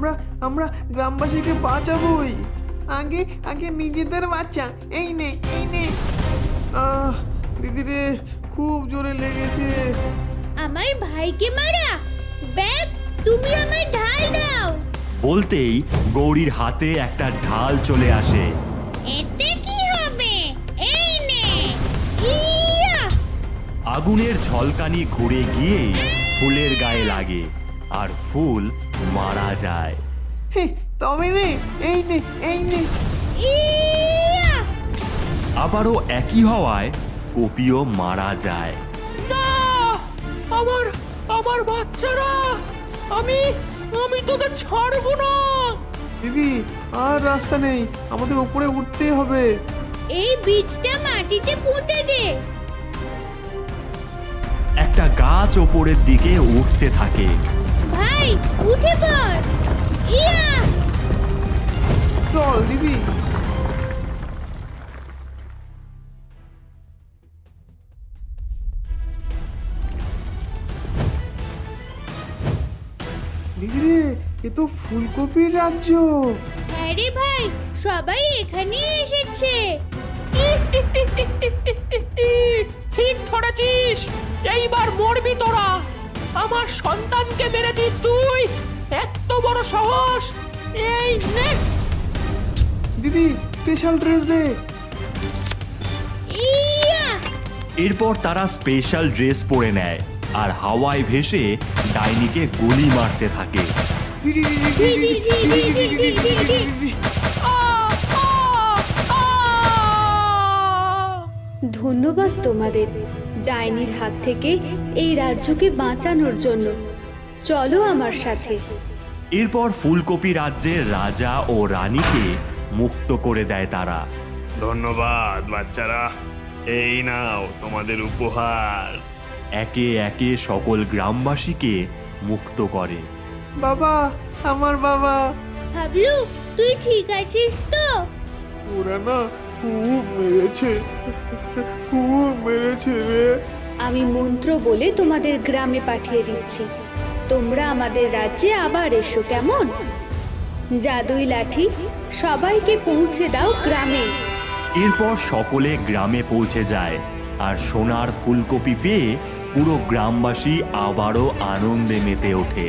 আমরা আমরা গ্রামবাসীকে বাঁচাবোই। আগে আগে নিজেদের বাচ্চা। এই নে এই নে। দিদি রে, খুব জোরে লেগেছে। আমার ভাইকে মারা? ব্যাগ, তুমি আমায় ঢাল দাও। বলতেই গৌরীর হাতে একটা ঢাল চলে আসে। এতে কি হবে? এই নে। ইয়া! আগুনের ঝলকানি ঘুরে গিয়ে ফুলের গায়ে লাগে আর ফুল মারা যায়। তবে রে, এই নে এই নে। ইয়া! আবারও একই হওয়ায় কপিও মারা যায়। না, আমার আমার বাচ্চারা, আমি আমি তোদের ছাড়বো না। দিদি, আর রাস্তা নেই, আমাদের উপরে উঠতেই হবে। এই বীজটা মাটিতে পুঁতে দে। একটা গাছ ওপরের দিকে উঠতে থাকে। ভাই, উঠে পড়। ইয়া! চল দিদি। দিদি রে, এ তো ফুলকপির রাজ্য। হ্যাঁ রে ভাই, সবাই এখানে এসেছে। ঠিক ধরেছিস, এইবার মরবি তোরা। আমার সন্তানকে মেরেছিস তুই, এত বড় সাহস! এই নে। দিদি, স্পেশাল ড্রেস দে। ইয়া! এরপর তারা স্পেশাল ড্রেস পরে নেয় আর হাওয়ায় ভেসে ডাইনিকে গুলি মারতে থাকে। দিদি, দিদি, দিদি, দিদি, দিদি, দিদি, দিদি, দিদি। ধন্যবাদ তোমাদের ডাইনির হাত থেকে এই রাজ্যকে বাঁচানোর জন্য। চলো আমার সাথে। এরপর ফুলকপি রাজ্যের রাজা ও রানীকে মুক্ত করে দেয় তারা। ধন্যবাদ বাচ্চারা, এই নাও তোমাদের উপহার। একে একে সকল গ্রামবাসীকে মুক্ত করে। বাবা, আমার বাবা। হাবলু, তুই ঠিক আছিস তো? ওরা না খুব মেরেছে, খুব মেরেছে রে। আমি মন্ত্র বলে তোমাদের গ্রামে পাঠিয়ে দিচ্ছি। তোমরা আমাদের রাজ্যে আবার এসো, কেমন? জাদুই লাঠি, সবাইকে পৌঁছে দাও গ্রামে। এরপর সকলে গ্রামে পৌঁছে যায় আর সোনার ফুলকপি পেয়ে পুরো গ্রামবাসী আবারও আনন্দে মেতে ওঠে।